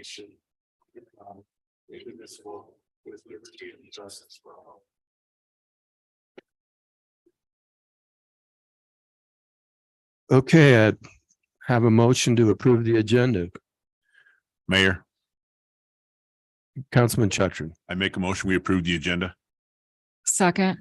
nation, indivisible, with liberty and justice for all. Okay, I have a motion to approve the agenda. Mayor, Councilman Chutron. I make a motion, we approve the agenda. Second,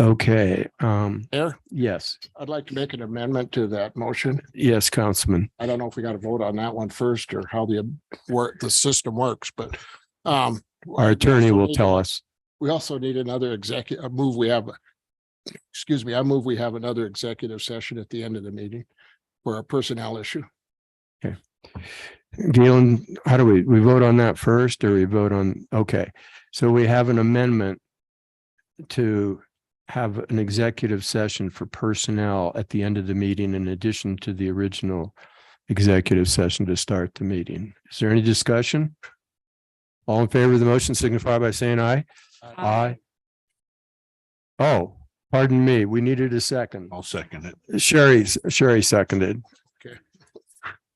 Okay, Mayor, yes, I'd like to make an amendment to that motion. yes, Councilman. I don't know if we got to vote on that one first or how the system works, but Our attorney will tell us. We also need another executive move. We have, excuse me, I move we have another executive session at the end of the meeting for a personnel issue. Galen, how do we vote on that first or we vote on, okay. So we have an amendment to have an executive session for personnel at the end of the meeting in addition to the original executive session to start the meeting. Is there any discussion? All in favor of the motion signify by saying aye. Aye. Oh, pardon me. We needed a second. I'll second it. Sherry seconded.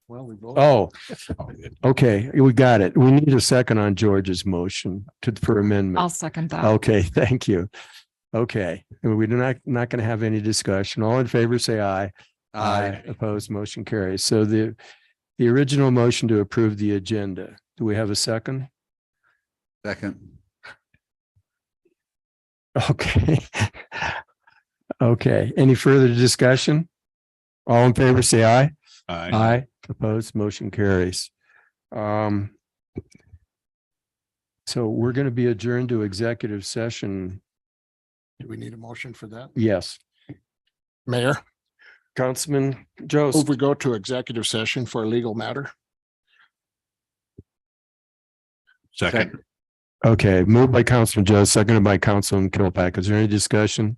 Well, we vote. Oh, okay. We got it. We need a second on George's motion for amendment. I'll second that. Okay, thank you. Okay, and we're not going to have any discussion. All in favor, say aye. Aye. Opposed, motion carries. So the original motion to approve the agenda. Do we have a second? Second. Okay. Okay, any further discussion? All in favor, say aye. Aye. Aye. Opposed, motion carries. So we're going to be adjourned to executive session. Do we need a motion for that? Yes, Mayor, Councilman Jost. move we go to executive session for a legal matter. Second. Okay, moved by Councilman Jost, seconded by Councilman Kilpack. Is there any discussion?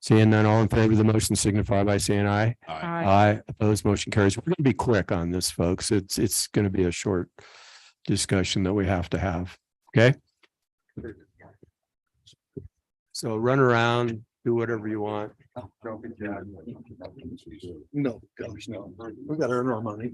Seeing none, all in favor of the motion signify by saying aye. Aye. Aye. Aye. Opposed, motion carries. We're going to be quick on this, folks. It's going to be a short discussion that we have to have. Okay? So run around, do whatever you want. No, gosh, no. We got to earn our money.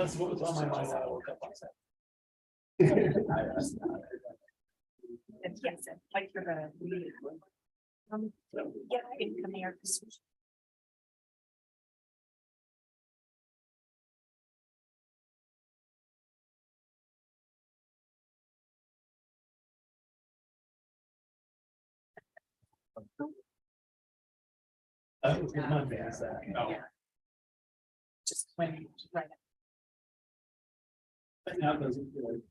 That's what was on my mind. I woke up last Yes, like for the. Yeah, I can come here. That was Monday, is that? Oh. Just when, right. Now it doesn't feel like-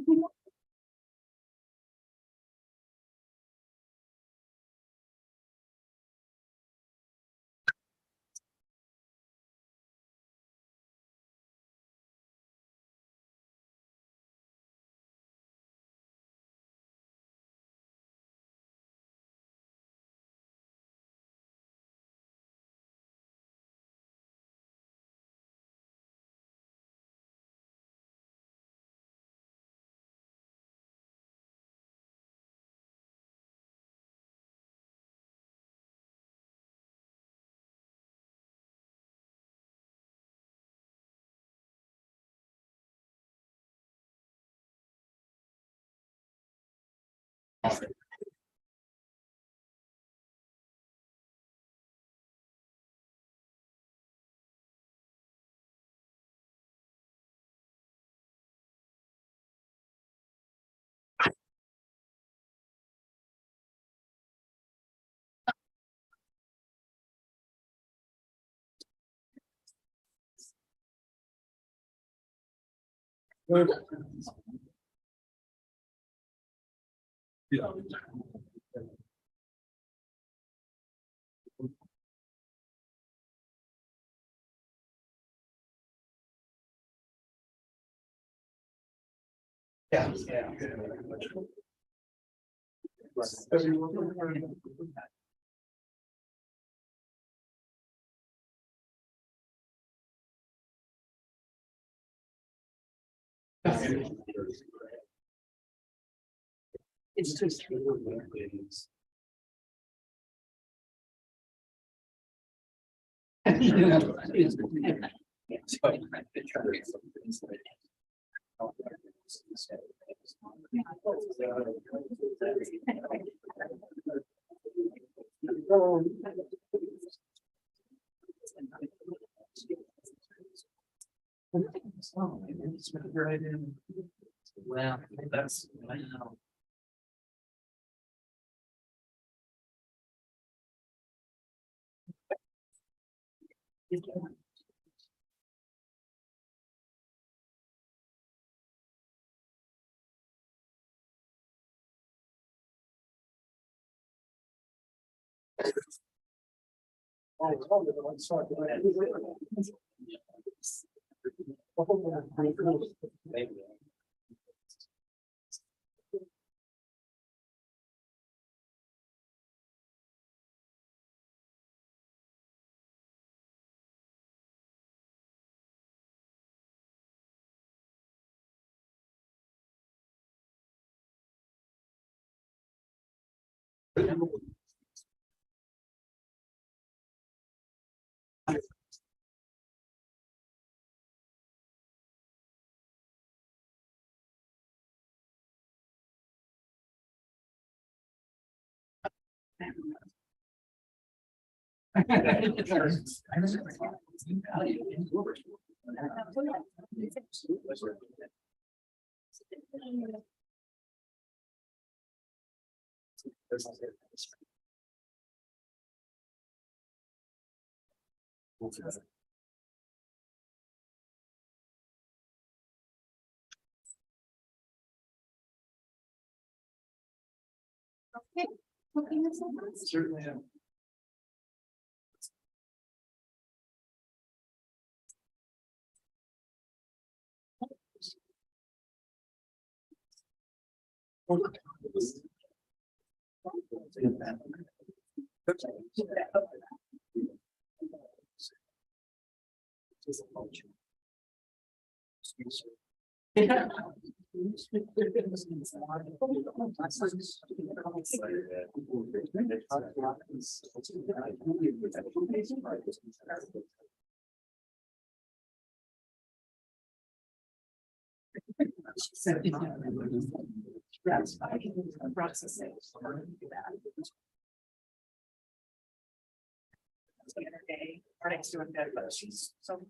Yeah. It's just. Well, that's. Certainly. Our next doing good, but she's so.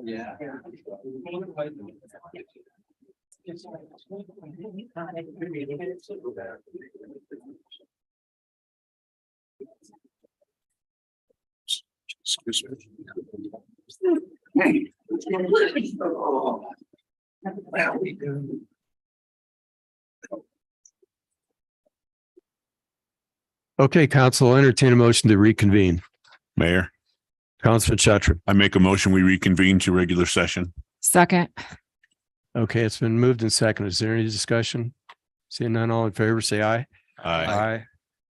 Yeah. Excuse me. Okay, council, I'll entertain a motion to reconvene. Mayor, Councilman Shattuck. I make a motion, we reconvene to regular session. Second. Okay, it's been moved and seconded. Is there any discussion? Seeing none, all in favor, say aye. Aye.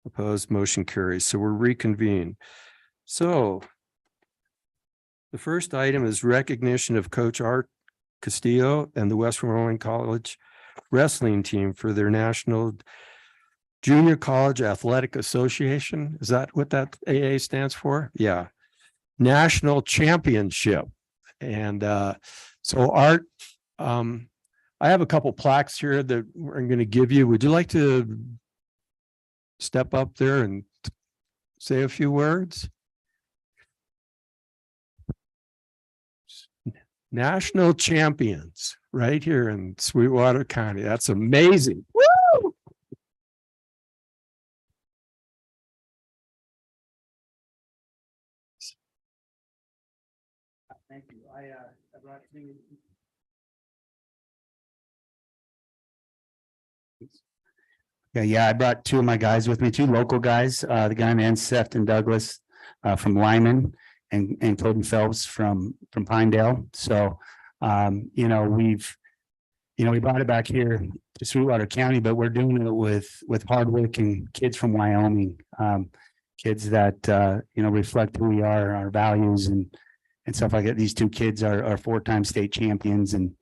Opposed, motion carries. So we're reconvened. So the first item is recognition of Coach Art Castillo and the West Wyoming College wrestling team for their National Junior College Athletic Association. Is that what that AA stands for? Yeah. National Championship. And so Art, I have a couple plaques here that I'm going to give you. Would you like to step up there and say a few words? National champions right here in Sweetwater County. That's amazing. Woo! Thank you. I brought you. Yeah, I brought two of my guys with me, two local guys, the guy named Sefton Douglas from Lyman and Cody Phelps from Pinedale. So, we brought it back here to Sweetwater County, but we're doing it with hardworking kids from Wyoming, kids that, reflect who we are, our values and stuff like that. These two kids are four-time state champions and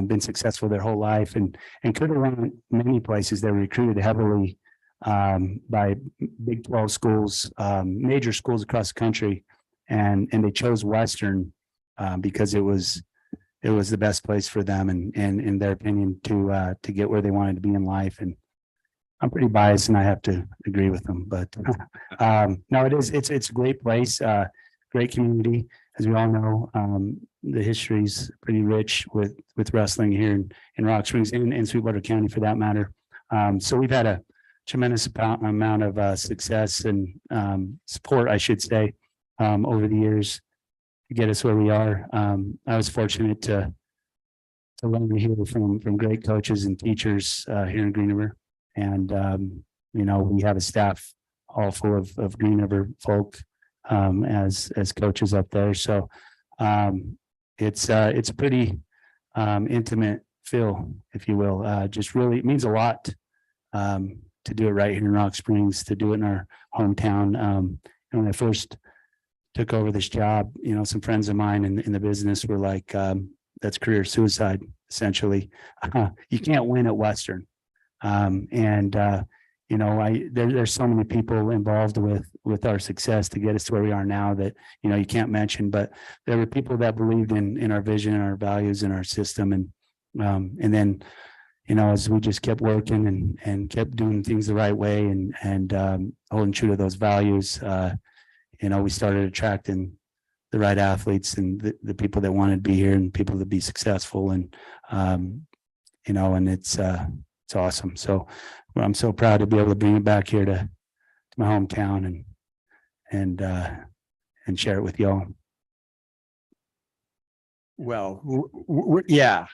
been successful their whole life and could have run many places. They were recruited heavily by Big 12 schools, major schools across the country, and they chose Western because it was the best place for them and in their opinion to get where they wanted to be in life. And I'm pretty biased and I have to agree with them, but no, it's a great place, great community. As we all know, the history's pretty rich with wrestling here in Rock Springs and in Sweetwater County for that matter. So we've had a tremendous amount of success and support, I should say, over the years to get us where we are. I was fortunate to learn here from great coaches and teachers here in Green River. And, we have a staff all full of Green River folk as coaches up there. So it's a pretty intimate feel, if you will. Just really, it means a lot to do it right here in Rock Springs, to do it in our hometown. And when I first took over this job, some friends of mine in the business were like, that's career suicide, essentially. You can't win at Western. There's so many people involved with our success to get us to where we are now that, you can't mention, but there were people that believed in our vision and our values and our system. And then, as we just kept working and kept doing things the right way and holding true to those values, we started attracting the right athletes and the people that wanted to be here and people to be successful. And, and it's awesome. So I'm so proud to be able to bring it back here to my hometown and share it with y'all. Well, yeah.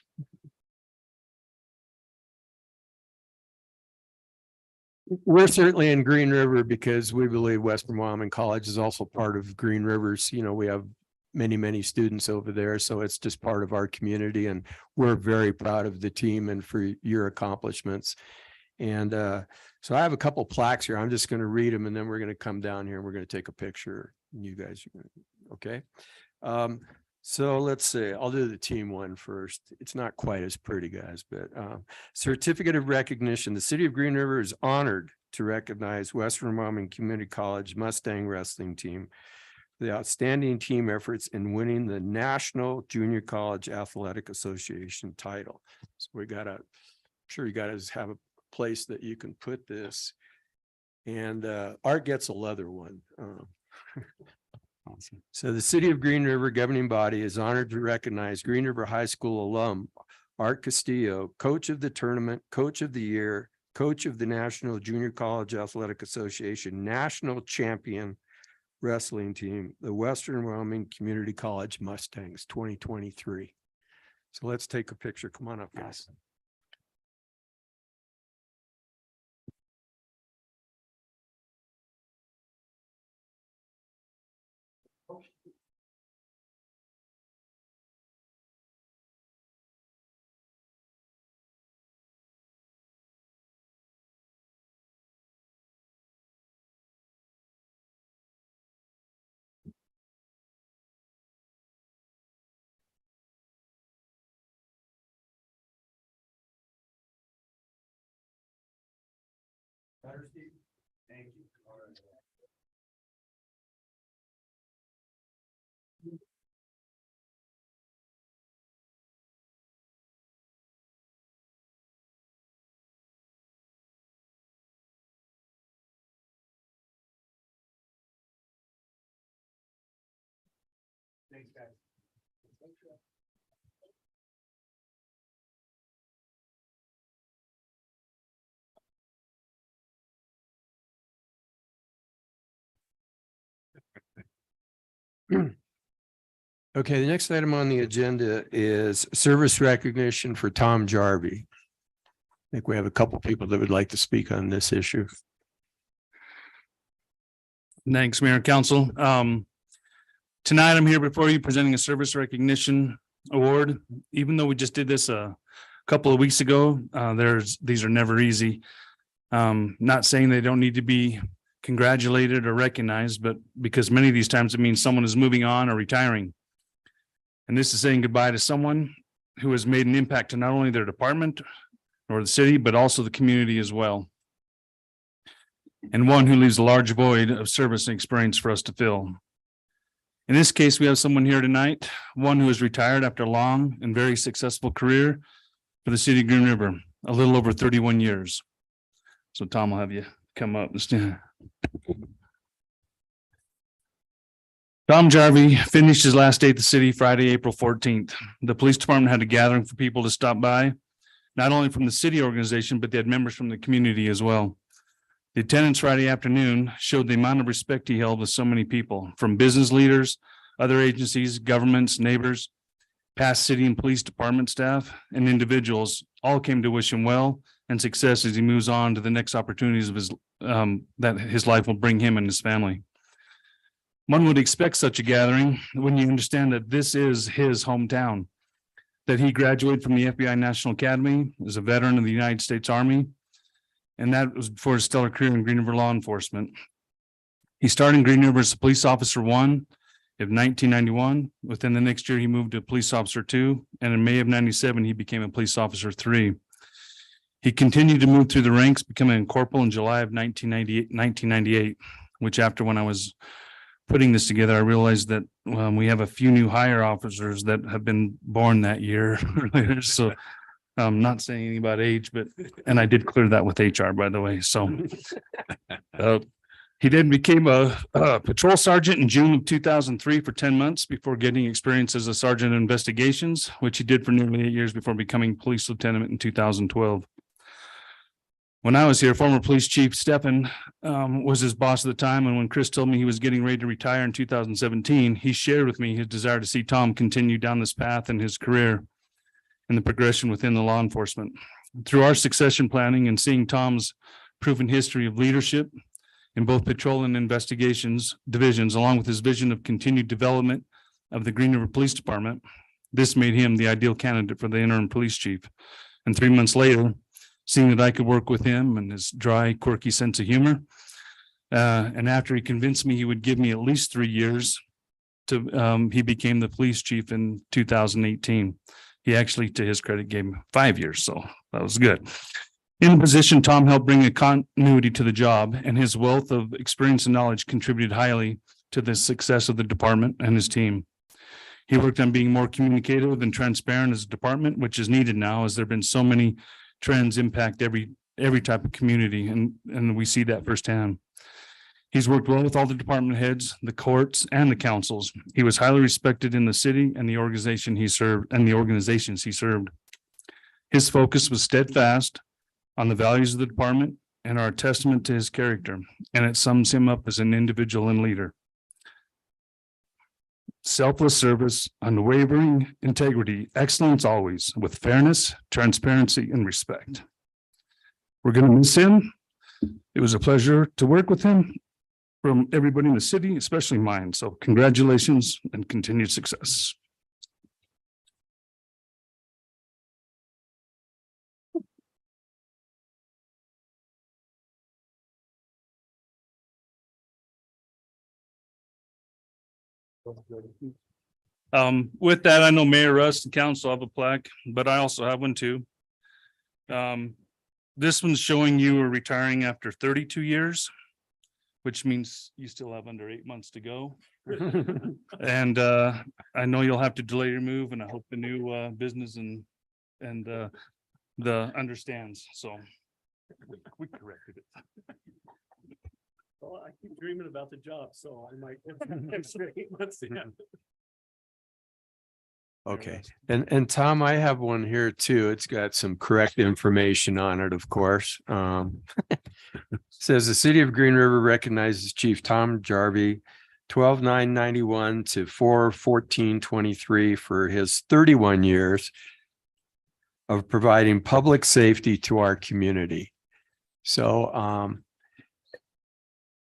We're certainly in Green River because we believe Western Wyoming College is also part of Green Rivers. We have many, many students over there. So it's just part of our community and we're very proud of the team and for your accomplishments. And so I have a couple plaques here. I'm just going to read them and then we're going to come down here and we're going to take a picture. You guys, okay? So let's see, I'll do the team one first. It's not quite as pretty, guys, but certificate of recognition. The city of Green River is honored to recognize Western Wyoming Community College Mustang Wrestling Team for the outstanding team efforts in winning the National Junior College Athletic Association title. So we got to, I'm sure you guys have a place that you can put this. And Art gets a leather one. Awesome. So the city of Green River governing body is honored to recognize Green River High School alum Art Castillo, coach of the tournament, coach of the year, coach of the National Junior College Athletic Association, national champion wrestling team, the Western Wyoming Community College Mustangs 2023. So let's take a picture. Come on up, guys. Thank you. Thanks, guys. Okay, the next item on the agenda is service recognition for Tom Jarvie. I think we have a couple people that would like to speak on this issue. Thanks, Mayor and Council. Tonight, I'm here before you presenting a service recognition award. Even though we just did this a couple of weeks ago, these are never easy. Not saying they don't need to be congratulated or recognized, but because many of these times it means someone is moving on or retiring. And this is saying goodbye to someone who has made an impact to not only their department or the city, but also the community as well. And one who leaves a large void of service and experience for us to fill. In this case, we have someone here tonight, one who is retired after a long and very successful career for the city of Green River, a little over 31 years. So Tom, I'll have you come up and stand. Tom Jarvie finished his last day at the city Friday, April 14th. The police department had a gathering for people to stop by, not only from the city organization, but they had members from the community as well. The attendance Friday afternoon showed the amount of respect he held with so many people, from business leaders, other agencies, governments, neighbors, past city and police department staff, and individuals all came to wish him well and success as he moves on to the next opportunities of his that his life will bring him and his family. One would expect such a gathering when you understand that this is his hometown, that he graduated from the FBI National Academy as a veteran of the United States Army, and that was before his stellar career in Green River law enforcement. He started in Green River as a police officer 1 of 1991. Within the next year, he moved to police officer 2, and in May of 97, he became a police officer 3. He continued to move through the ranks, becoming a corporal in July of 1998, which after when I was putting this together, I realized that we have a few new hire officers that have been born that year. So I'm not saying anything about age, but, and I did clear that with HR, by the way. So he then became a patrol sergeant in June of 2003 for 10 months before getting experience as a sergeant in investigations, which he did for nearly 8 years before becoming police lieutenant in 2012. When I was here, former police chief Stephan was his boss at the time. And when Chris told me he was getting ready to retire in 2017, he shared with me his desire to see Tom continue down this path in his career and the progression within the law enforcement. Through our succession planning and seeing Tom's proven history of leadership in both patrol and investigations divisions, along with his vision of continued development of the Green River Police Department, this made him the ideal candidate for the interim police chief. And 3 months later, seeing that I could work with him and his dry, quirky sense of humor. And after he convinced me he would give me at least 3 years he became the police chief in 2018. He actually, to his credit, gave him 5 years, so that was good. In the position, Tom helped bring a continuity to the job, and his wealth of experience and knowledge contributed highly to the success of the department and his team. He worked on being more communicative and transparent as a department, which is needed now as there have been so many trends impact every type of community, and we see that firsthand. He's worked well with all the department heads, the courts, and the councils. He was highly respected in the city and the organization he served and the organizations he served. His focus was steadfast on the values of the department and are a testament to his character, and it sums him up as an individual and leader. Selfless service, unwavering integrity, excellence always, with fairness, transparency, and respect. We're going to miss him. It was a pleasure to work with him from everybody in the city, especially mine. So congratulations and continued success. With that, I know Mayor Rust and council have a plaque, but I also have one too. This one's showing you are retiring after 32 years, which means you still have under 8 months to go. And I know you'll have to delay your move, and I hope the new business and the understands. So we corrected it. Well, I keep dreaming about the job, so I might extra 8 months to have. Okay, and Tom, I have one here too. It's got some correct information on it, of course. Says the city of Green River recognizes Chief Tom Jarvie 12/9/91 to 4/14/23 for his 31 years of providing public safety to our community. So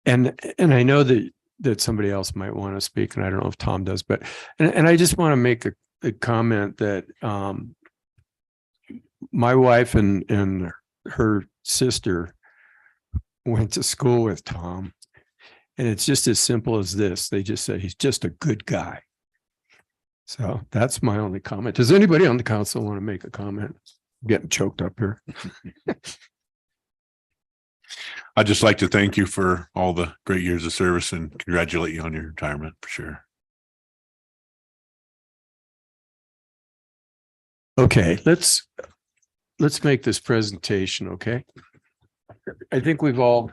and I know that somebody else might want to speak, and I don't know if Tom does, but and I just want to make a comment that my wife and her sister went to school with Tom, and it's just as simple as this. They just said he's just a good guy. So that's my only comment. Does anybody on the council want to make a comment? I'm getting choked up here. I'd just like to thank you for all the great years of service and congratulate you on your retirement for sure. Okay, let's make this presentation, okay? I think we've all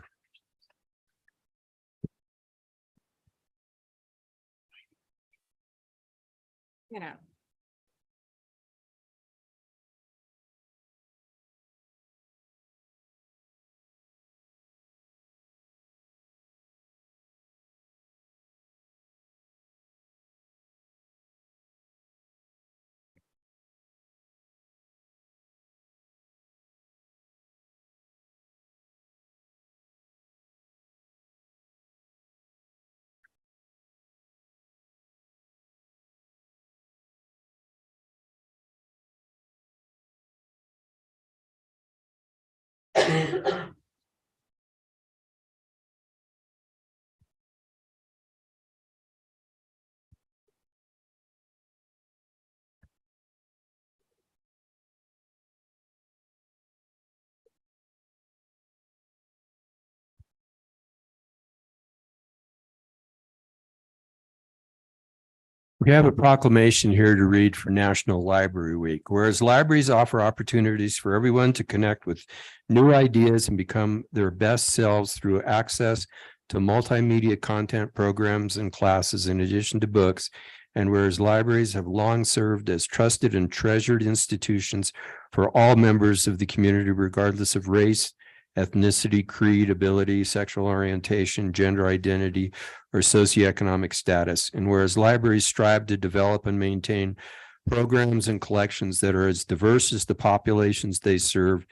we have a proclamation here to read for National Library Week. Whereas libraries offer opportunities for everyone to connect with new ideas and become their best selves through access to multimedia content programs and classes in addition to books. And whereas libraries have long served as trusted and treasured institutions for all members of the community, regardless of race, ethnicity, creed, ability, sexual orientation, gender identity, or socioeconomic status. And whereas libraries strive to develop and maintain programs and collections that are as diverse as the populations they serve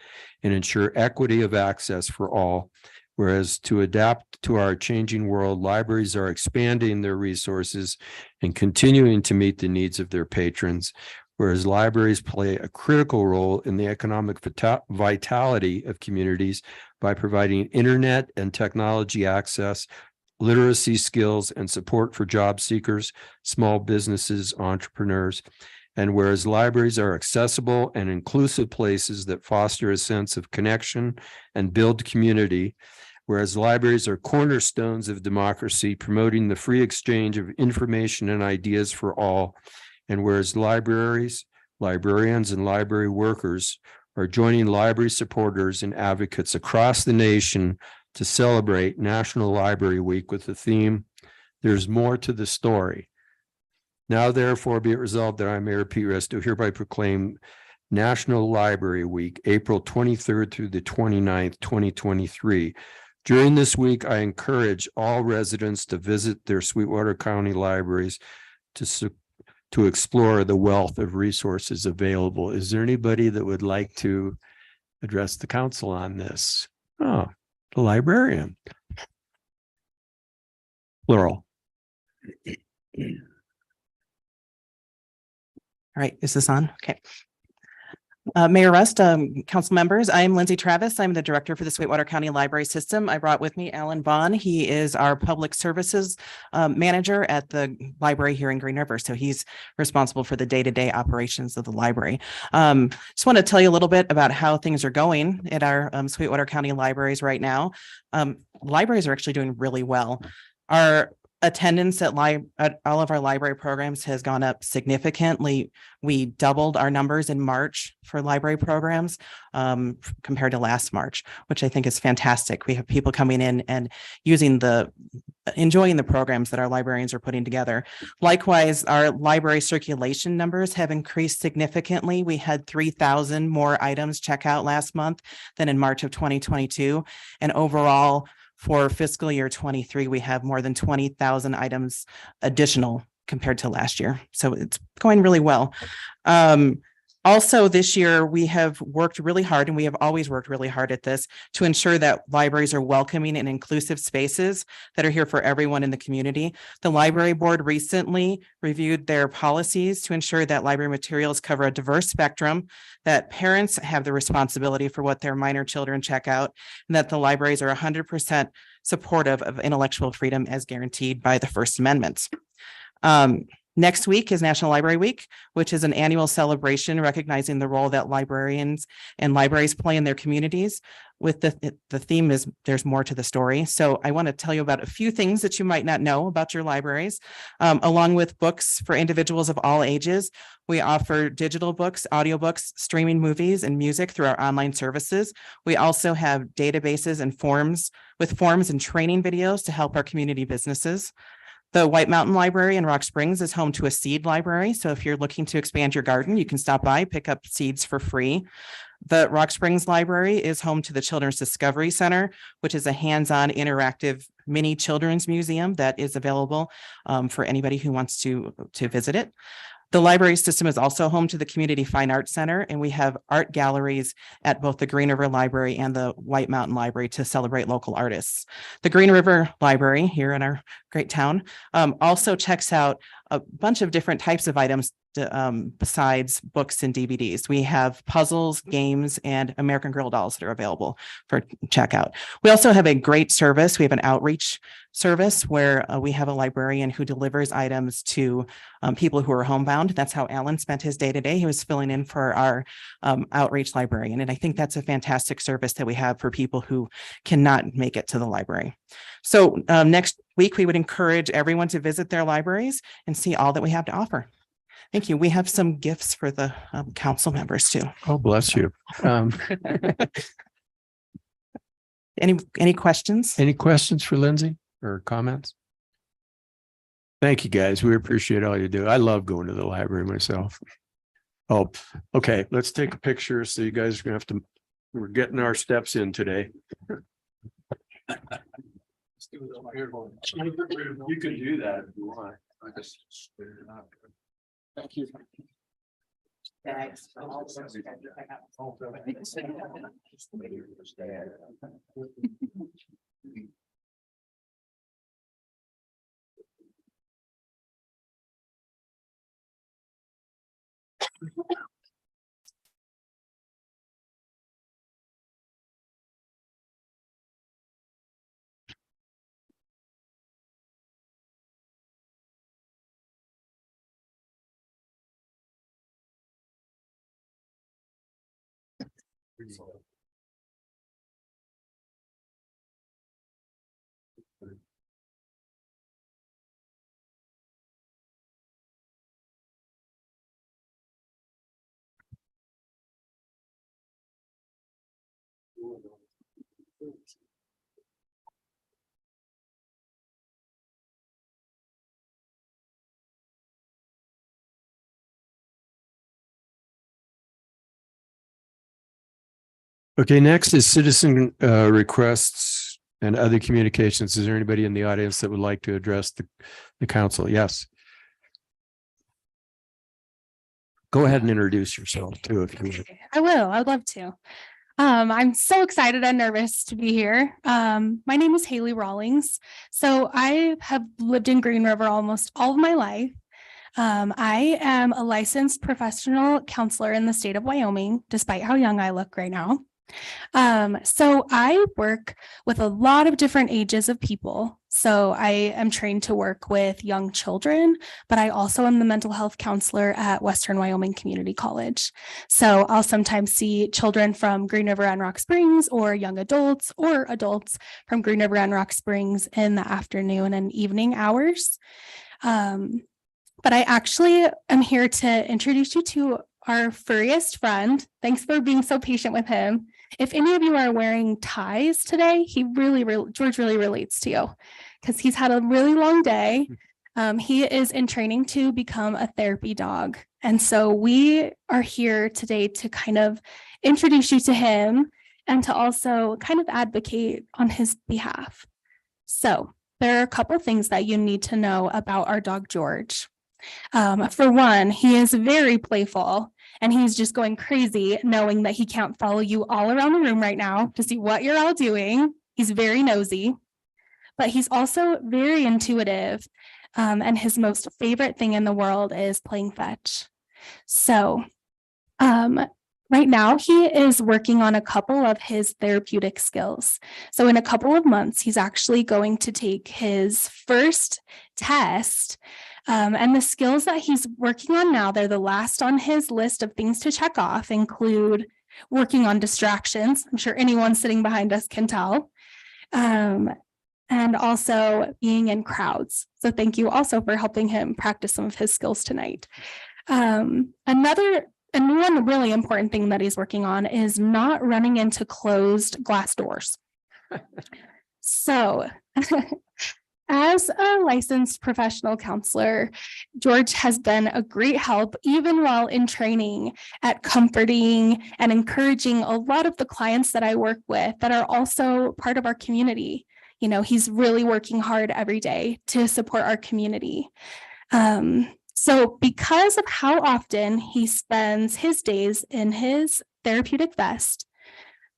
and ensure equity of access for all, whereas to adapt to our changing world, libraries are expanding their resources and continuing to meet the needs of their patrons. whereas libraries play a critical role in the economic vitality of communities by providing internet and technology access, literacy skills, and support for job seekers, small businesses, entrepreneurs. And whereas libraries are accessible and inclusive places that foster a sense of connection and build community, whereas libraries are cornerstones of democracy, promoting the free exchange of information and ideas for all. And whereas libraries, librarians, and library workers are joining library supporters and advocates across the nation to celebrate National Library Week with the theme, "There's More to the Story." Now therefore be it resolved that I, Mayor Pete Resto, hereby proclaim National Library Week, April 23rd through the 29th, 2023. During this week, I encourage all residents to visit their Sweetwater County libraries to explore the wealth of resources available. Is there anybody that would like to address the council on this? Oh, the librarian. Plural. All right, is this on? Okay. Mayor Rust, council members, I am Lindsay Travis. I'm the director for the Sweetwater County Library System. I brought with me Alan Vaughn. He is our public services manager at the library here in Green River. So he's responsible for the day-to-day operations of the library. Just want to tell you a little bit about how things are going at our Sweetwater County libraries right now. Libraries are actually doing really well. Our attendance at all of our library programs has gone up significantly. We doubled our numbers in March for library programs compared to last March, which I think is fantastic. We have people coming in and enjoying the programs that our librarians are putting together. Likewise, our library circulation numbers have increased significantly. We had 3,000 more items check out last month than in March of 2022. And overall, for fiscal year 23, we have more than 20,000 items additional compared to last year. So it's going really well. Also, this year, we have worked really hard, and we have always worked really hard at this, to ensure that libraries are welcoming and inclusive spaces that are here for everyone in the community. The library board recently reviewed their policies to ensure that library materials cover a diverse spectrum, that parents have the responsibility for what their minor children check out, and that the libraries are 100% supportive of intellectual freedom as guaranteed by the First Amendment. Next week is National Library Week, which is an annual celebration recognizing the role that librarians and libraries play in their communities. With the theme is "There's More to the Story." So I want to tell you about a few things that you might not know about your libraries. Along with books for individuals of all ages, we offer digital books, audiobooks, streaming movies, and music through our online services. We also have databases and forms and training videos to help our community businesses. The White Mountain Library in Rock Springs is home to a seed library. So if you're looking to expand your garden, you can stop by, pick up seeds for free. The Rock Springs Library is home to the Children's Discovery Center, which is a hands-on interactive mini children's museum that is available for anybody who wants to visit it. The library system is also home to the Community Fine Arts Center, and we have art galleries at both the Green River Library and the White Mountain Library to celebrate local artists. The Green River Library here in our great town also checks out a bunch of different types of items besides books and DVDs. We have puzzles, games, and American Girl dolls that are available for checkout. We also have a great service. We have an outreach service where we have a librarian who delivers items to people who are homebound. That's how Alan spent his day today. He was filling in for our outreach librarian. And I think that's a fantastic service that we have for people who cannot make it to the library. So next week, we would encourage everyone to visit their libraries and see all that we have to offer. Thank you. We have some gifts for the council members too. Oh, bless you. Any questions? Any questions for Lindsay or comments? Thank you, guys. We appreciate all you do. I love going to the library myself. Oh, okay. Let's take a picture. So you guys are gonna have to, we're getting our steps in today. You can do that if you want. Thank you. Okay, next is citizen requests and other communications. Is there anybody in the audience that would like to address the council? Yes. Go ahead and introduce yourself too, if you would. I will. I'd love to. I'm so excited and nervous to be here. My name is Haley Rawlings. So I have lived in Green River almost all of my life. I am a licensed professional counselor in the state of Wyoming, despite how young I look right now. So I work with a lot of different ages of people. So I am trained to work with young children, but I also am the mental health counselor at Western Wyoming Community College. So I'll sometimes see children from Green River and Rock Springs, or young adults or adults from Green River and Rock Springs in the afternoon and evening hours. But I actually am here to introduce you to our furriest friend. Thanks for being so patient with him. If any of you are wearing ties today, George really relates to you because he's had a really long day. He is in training to become a therapy dog. And so we are here today to kind of introduce you to him and to also kind of advocate on his behalf. So there are a couple things that you need to know about our dog, George. For one, he is very playful and he's just going crazy knowing that he can't follow you all around the room right now to see what you're all doing. He's very nosy, but he's also very intuitive. And his most favorite thing in the world is playing fetch. So right now he is working on a couple of his therapeutic skills. So in a couple of months, he's actually going to take his first test. And the skills that he's working on now, they're the last on his list of things to check off, include working on distractions. I'm sure anyone sitting behind us can tell. And also being in crowds. So thank you also for helping him practice some of his skills tonight. And one really important thing that he's working on is not running into closed glass doors. So as a licensed professional counselor, George has been a great help, even while in training, at comforting and encouraging a lot of the clients that I work with that are also part of our community. You know, he's really working hard every day to support our community. So because of how often he spends his days in his therapeutic vest,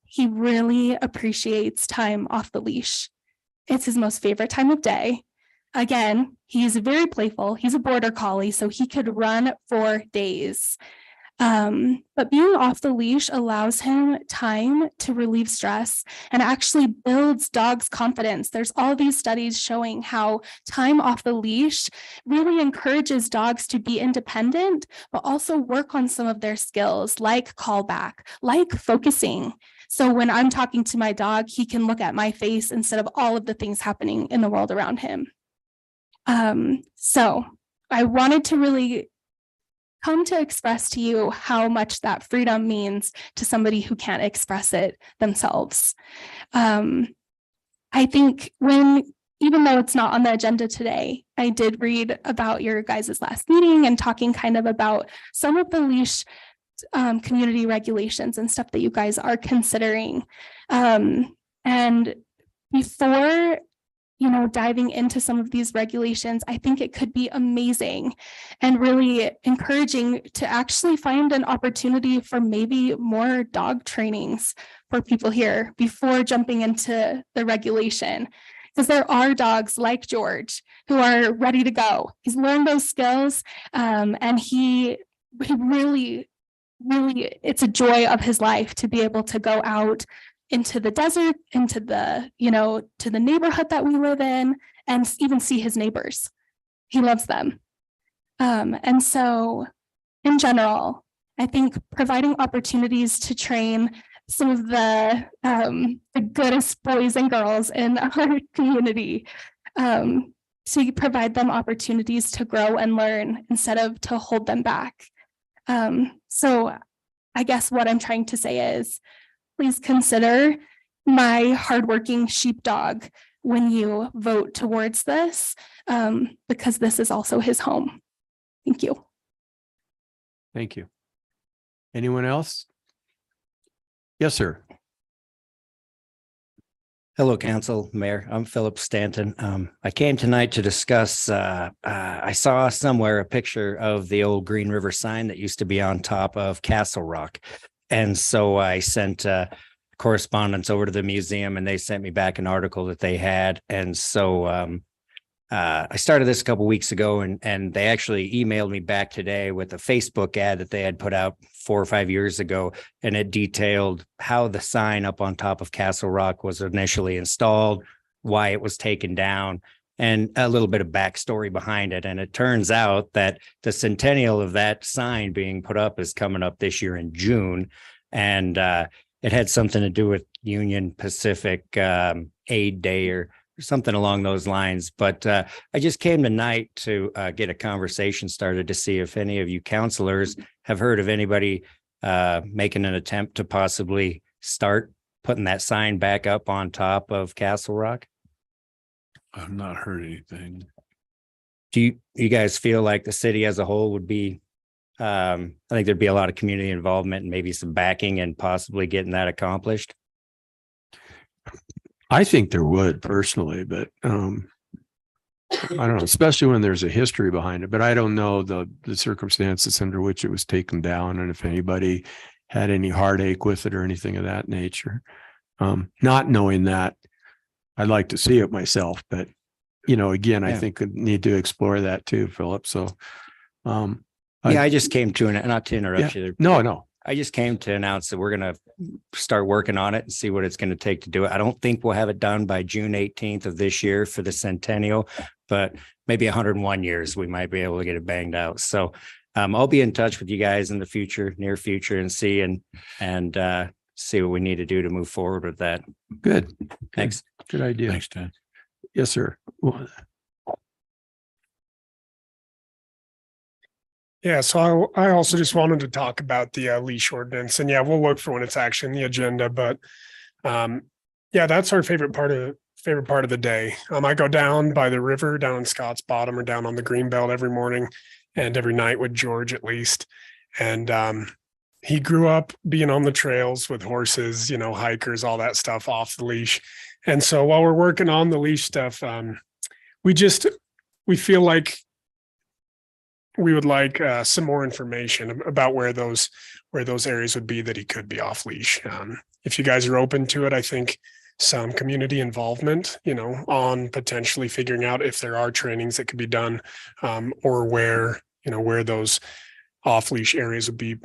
he really appreciates time off the leash. It's his most favorite time of day. Again, he's very playful. He's a border collie, so he could run for days. But being off the leash allows him time to relieve stress and actually builds dogs' confidence. There's all these studies showing how time off the leash really encourages dogs to be independent, but also work on some of their skills like callback, like focusing. So when I'm talking to my dog, he can look at my face instead of all of the things happening in the world around him. So I wanted to really come to express to you how much that freedom means to somebody who can't express it themselves. I think even though it's not on the agenda today, I did read about your guys' last meeting and talking kind of about some of the leash community regulations and stuff that you guys are considering. And before, diving into some of these regulations, I think it could be amazing and really encouraging to actually find an opportunity for maybe more dog trainings for people here before jumping into the regulation. Because there are dogs like George who are ready to go. He's learned those skills, and he really, it's a joy of his life to be able to go out into the desert, into the, to the neighborhood that we live in, and even see his neighbors. He loves them. And so in general, I think providing opportunities to train some of the goodest boys and girls in our community. To provide them opportunities to grow and learn instead of to hold them back. So I guess what I'm trying to say is, please consider my hardworking sheepdog when you vote towards this, because this is also his home. Thank you. Thank you. Anyone else? Yes, sir. Hello, Council, Mayor. I'm Philip Stanton. I came tonight to discuss, I saw somewhere a picture of the old Green River sign that used to be on top of Castle Rock. And so I sent correspondence over to the museum and they sent me back an article that they had. And so I started this a couple weeks ago and they actually emailed me back today with a Facebook ad that they had put out 4 or 5 years ago. And it detailed how the sign up on top of Castle Rock was initially installed, why it was taken down, and a little bit of backstory behind it. And it turns out that the centennial of that sign being put up is coming up this year in June. And it had something to do with Union Pacific Aid Day or something along those lines. But I just came tonight to get a conversation started to see if any of you counselors have heard of anybody making an attempt to possibly start putting that sign back up on top of Castle Rock. I've not heard anything. Do you guys feel like the city as a whole would be, I think there'd be a lot of community involvement and maybe some backing and possibly getting that accomplished? I think there would personally, but I don't know, especially when there's a history behind it, but I don't know the circumstances under which it was taken down and if anybody had any heartache with it or anything of that nature. Not knowing that, I'd like to see it myself, but again, I think we need to explore that too, Philip. So I just came to, not to interrupt you there. No. I just came to announce that we're going to start working on it and see what it's going to take to do it. I don't think we'll have it done by June 18th of this year for the centennial, but maybe 101 years, we might be able to get it banged out. So I'll be in touch with you guys in the future, near future, and see what we need to do to move forward with that. Good. Thanks. Good idea. Thanks, Dan. Yes, sir. Yeah, so I also just wanted to talk about the leash ordinance, and we'll look for when it's actually in the agenda. But that's our favorite part of the day. I go down by the river, down in Scotts Bottom, or down on the Greenbelt every morning and every night with George at least. And he grew up being on the trails with horses, hikers, all that stuff off the leash. And so while we're working on the leash stuff, we feel like we would like some more information about where those areas would be that he could be off leash. If you guys are open to it, I think some community involvement, on potentially figuring out if there are trainings that could be done, or where those off leash areas would be,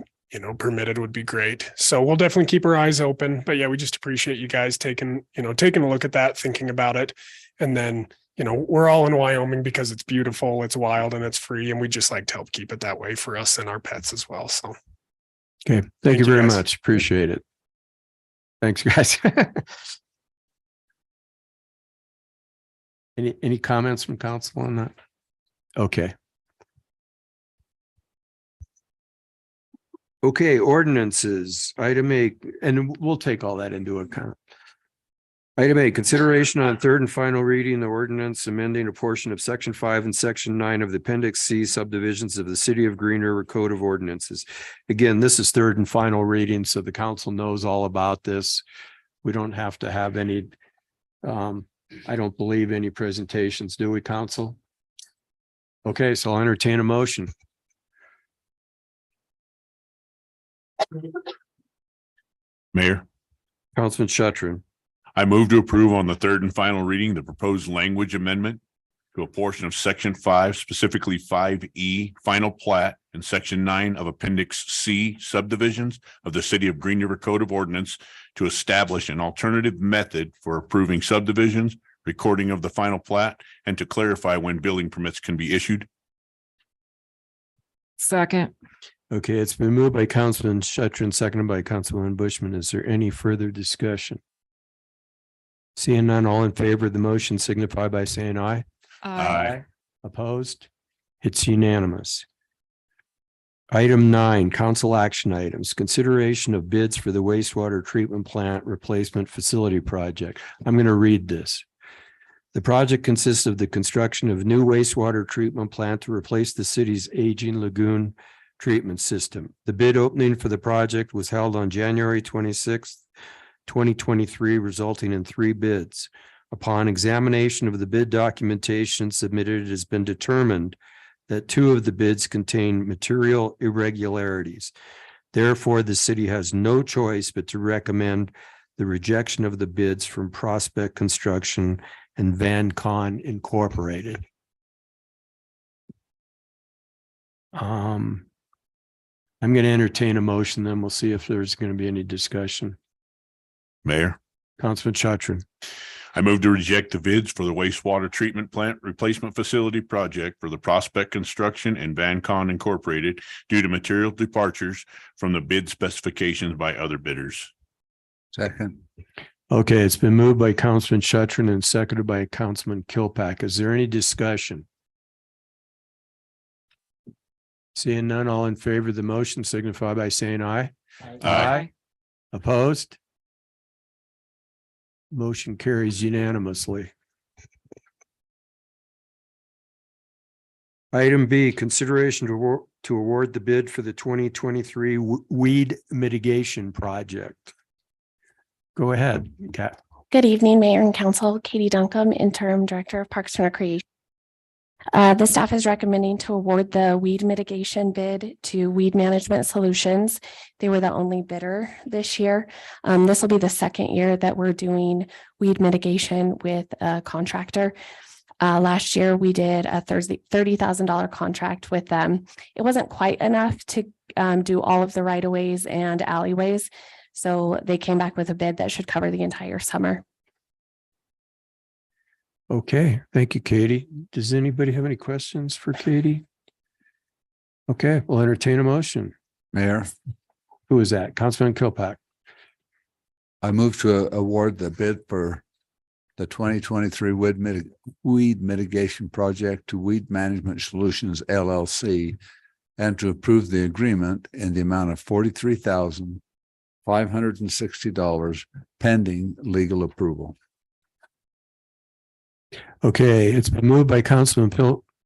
permitted would be great. So we'll definitely keep our eyes open. But we just appreciate you guys taking a look at that, thinking about it, and then we're all in Wyoming because it's beautiful, it's wild, and it's free. And we just like to help keep it that way for us and our pets as well. So. Okay. Thank you very guys. much. Appreciate it. Thanks, guys. Any comments from council on that? Okay. Okay, ordinances, item 8, and we'll take all that into account. Item 8, consideration on third and final reading the ordinance amending a portion of section 5 and section 9 of the appendix C subdivisions of the City of Green River Code of Ordinances. Again, this is third and final reading, so the council knows all about this. We don't have to have any, I don't believe any presentations, do we, council? Okay, so I'll entertain a motion. Mayor, Councilman Shuttrin. I move to approve on the third and final reading the proposed language amendment to a portion of section 5, specifically 5E, final plat, and section 9 of appendix C subdivisions of the City of Green River Code of Ordinance to establish an alternative method for approving subdivisions, recording of the final plat, and to clarify when building permits can be issued. Second. Okay, it's been moved by Councilman Shutter, seconded by Councilwoman Bushman. Is there any further discussion? Seeing none, all in favor of the motion signify by saying aye. Aye. Opposed? It's unanimous. Item 9, council action items, consideration of bids for the wastewater treatment plant replacement facility project. I'm going to read this. The project consists of the construction of new wastewater treatment plant to replace the city's aging lagoon treatment system. The bid opening for the project was held on January 26th, 2023, resulting in 3 bids. Upon examination of the bid documentation submitted, it has been determined that 2 of the bids contain material irregularities. Therefore, the city has no choice but to recommend the rejection of the bids from Prospect Construction and Van Con Incorporated. I'm going to entertain a motion, then we'll see if there's going to be any discussion. Mayor, Councilman Chatrin. I move to reject the bids for the wastewater treatment plant replacement facility project for the Prospect Construction and Van Con Incorporated due to material departures from the bid specifications by other bidders. Second. Okay, it's been moved by Councilman Chatrin and seconded by Councilman Kilpack. Is there any discussion? Seeing none, all in favor of the motion signify by saying aye. Aye. Opposed? Motion carries unanimously. Item B, consideration to award the bid for the 2023 weed mitigation project. Go ahead, Kat. Good evening, Mayor and Council. Katie Duncombe, Interim Director of Parks and Recreation. The staff is recommending to award the weed mitigation bid to Weed Management Solutions. They were the only bidder this year. This will be the second year that we're doing weed mitigation with a contractor. Last year, we did a $30,000 contract with them. It wasn't quite enough to do all of the right-of-ways and alleyways. So they came back with a bid that should cover the entire summer. Okay, thank you, Katie. Does anybody have any questions for Katie? Okay, we'll entertain a motion. Mayor, Who is that? Councilman Kilpack. I move to award the bid for the 2023 weed mitigation project to Weed Management Solutions LLC and to approve the agreement in the amount of $43,560 pending legal approval. Okay, it's been moved by Councilman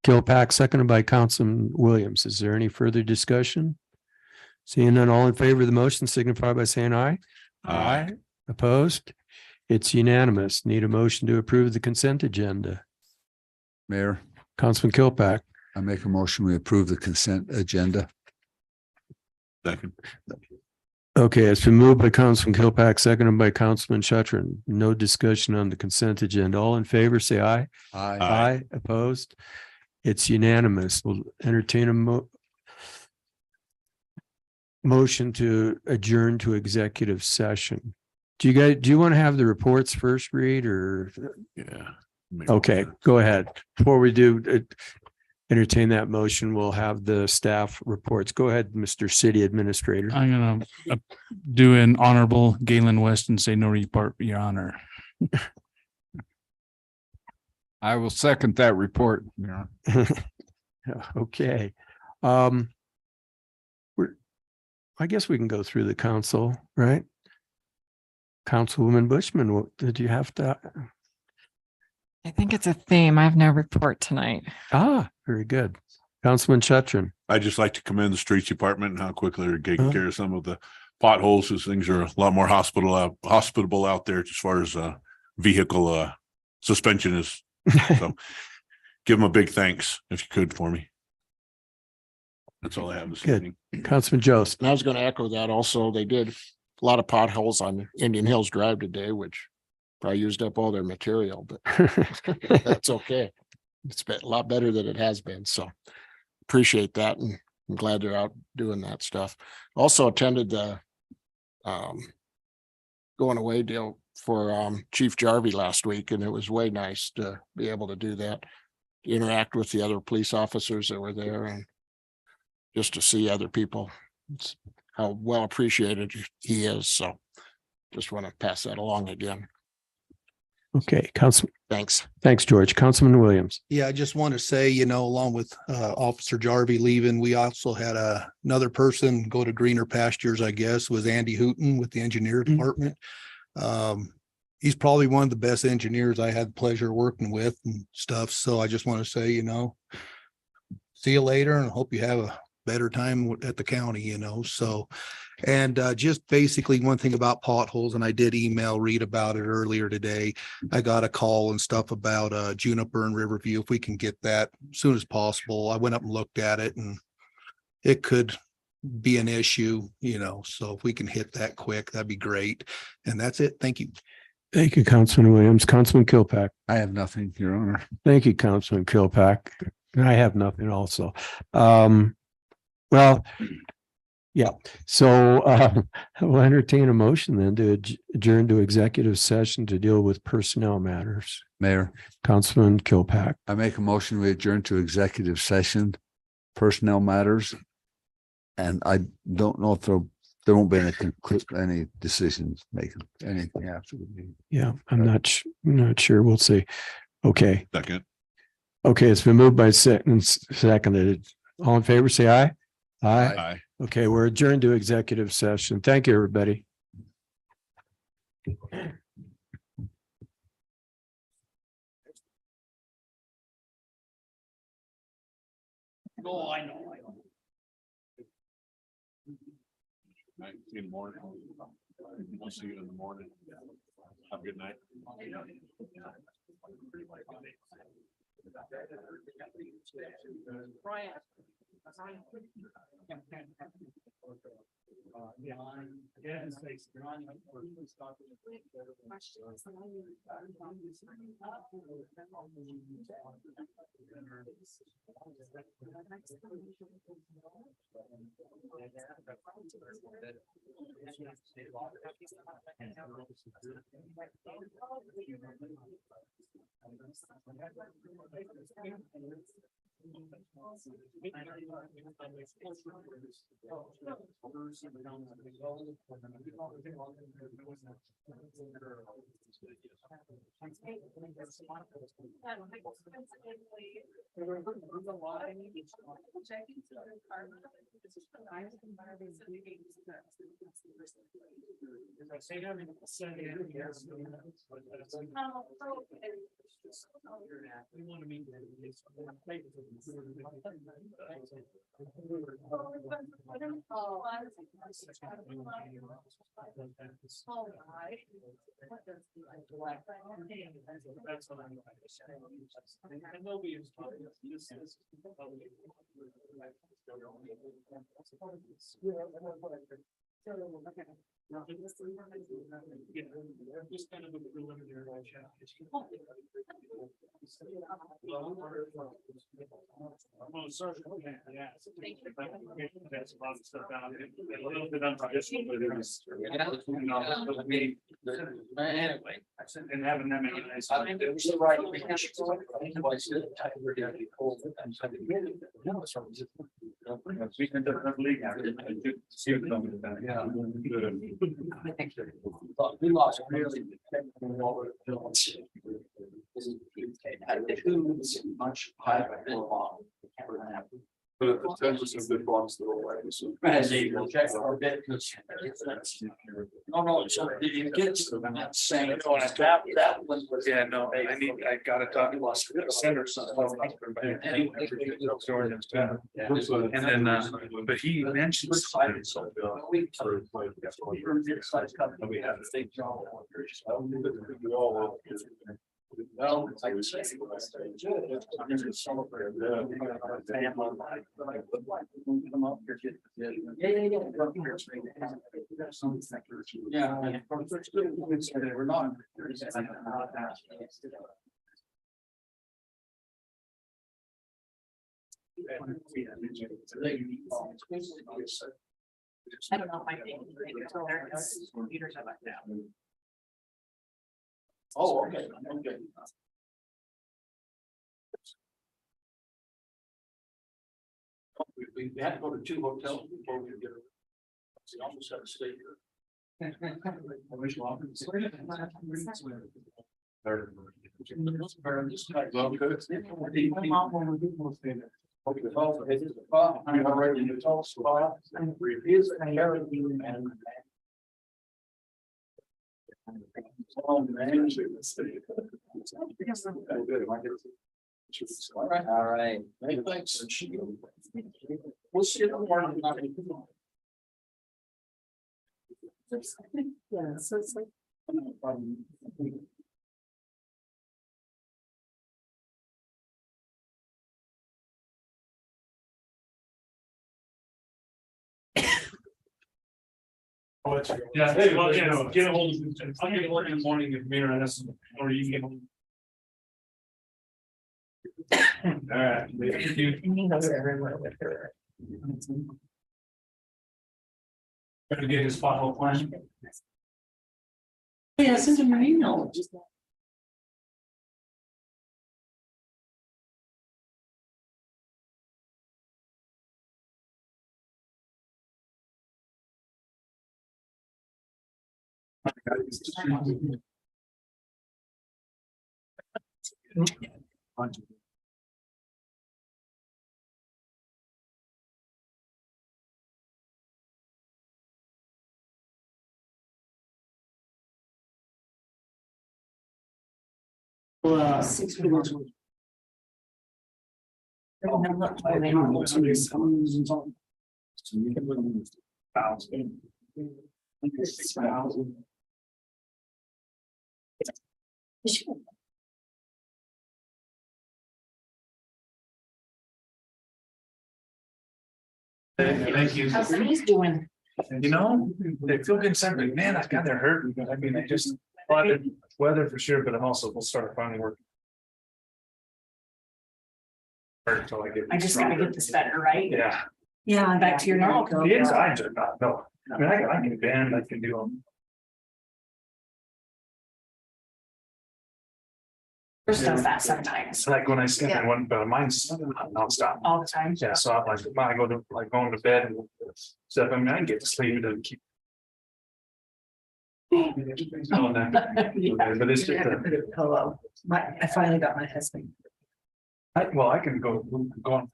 Kilpack, seconded by Councilman Williams. Is there any further discussion? Seeing none, all in favor of the motion signify by saying aye. Aye. Opposed? It's unanimous. Need a motion to approve the consent agenda. Mayor, Councilman Kilpack. I make a motion, we approve the consent agenda. Second. Okay, it's been moved by Councilman Kilpack, seconded by Councilman Chatrin. No discussion on the consent agenda. All in favor, say aye. Aye. Aye. Opposed? It's unanimous. We'll entertain a motion to adjourn to executive session. Do you want to have the reports first, Reed, or? Yeah. Okay, go ahead. Before we do entertain that motion, we'll have the staff reports. Go ahead, Mr. City Administrator. I'm gonna do an honorable Galen West and say no report, Your Honor. I will second that report. Yeah. Okay. I guess we can go through the council, right? Councilwoman Bushman, what did you have to? I think it's a theme. I have no report tonight. Very good. Councilman Chatrin. I'd just like to commend the streets department and how quickly they're taking care of some of the potholes, as things are a lot more hospitable out there as far as vehicle suspension is. So give them a big thanks if you could for me. That's all I have this Good. evening. Councilman Jost. And I was going to echo that also. They did a lot of potholes on Indian Hills Drive today, which probably used up all their material, but that's okay. It's been a lot better than it has been. So appreciate that. And I'm glad they're out doing that stuff. Also attended the going away deal for Chief Jarvie last week. And it was way nice to be able to do that, interact with the other police officers that were there and just to see other people, it's how well appreciated he is. So just want to pass that along again. Okay, Council, Thanks. thanks, George. Councilman Williams. Yeah, I just want to say, you know, along with Officer Jarvie leaving, we also had another person go to greener pastures, I guess, was Andy Hooton with the engineer department. He's probably one of the best engineers I had the pleasure of working with and stuff. So I just want to say, you know, see you later and hope you have a better time at the county, you know, so. And just basically one thing about potholes, and I did email Reed about it earlier today. I got a call and stuff about Juniper and Riverview, if we can get that as soon as possible. I went up and looked at it and it could be an issue, you know, so if we can hit that quick, that'd be great. And that's it. Thank you. Thank you, Councilman Williams. Councilman Kilpack. I have nothing, Your Honor. Thank you, Councilman Kilpack. I have nothing also. Well, yeah, so we'll entertain a motion then to adjourn to executive session to deal with personnel matters. Mayor, Councilman Kilpack. I make a motion, we adjourn to executive session, personnel matters. And I don't know if there won't be any decisions making anything after the meeting. Yeah, I'm not sure. We'll see. Okay. Second. Okay, it's been moved by seconded. All in favor, say aye. Aye. Aye. Okay, we're adjourned to executive session. Thank you, everybody. Oh, I know. See you in the morning. We'll see you in the morning. Have a good night. We want to meet. Just kind of a preliminary. That's a lot of stuff out. A little bit untraditional, but it is. Anyway, and having that many nice. We can definitely. We lost really. Much higher. But the 10% that bonds the way. Check our bit. No, so did you get I'm not saying that one was. Yeah, no, I gotta talk to the center. And then, but he mentioned. We have to think. Well, it's like. Yeah. We're not. I don't know if I think computers are like that. Oh, okay, okay. We We had to go to 2 hotels before we could get her. She almost had to stay here. All right. Hey, thanks. We'll see you in the morning. Yeah, so it's like. Yeah, hey, well, you know, get a hold of them. I'll get a hold in the morning if Mayor has some, or you can. All right. Thank you. He knows everywhere with her. Better get his pothole plan. Yeah, send him an email. Well, 6 minutes. Thank you. How's he's doing? You know, they feel good inside, but man, I got their hurt. I mean, I just, weather for sure, but I'm also, we'll start finding work. Until I get. I just gotta get this better, right? Yeah. Yeah, back to your normal. The insides are not, no. I mean, I can bend, I can do them. Yours does that sometimes. It's like when I sleep, I want, but mine's nonstop. All the time. Yeah, so I'm like, when I go to, like, going to bed and stuff, I mean, I can get to sleep, it doesn't keep. Oh, no. But it's just, Hello. I finally got my husband. I can go on.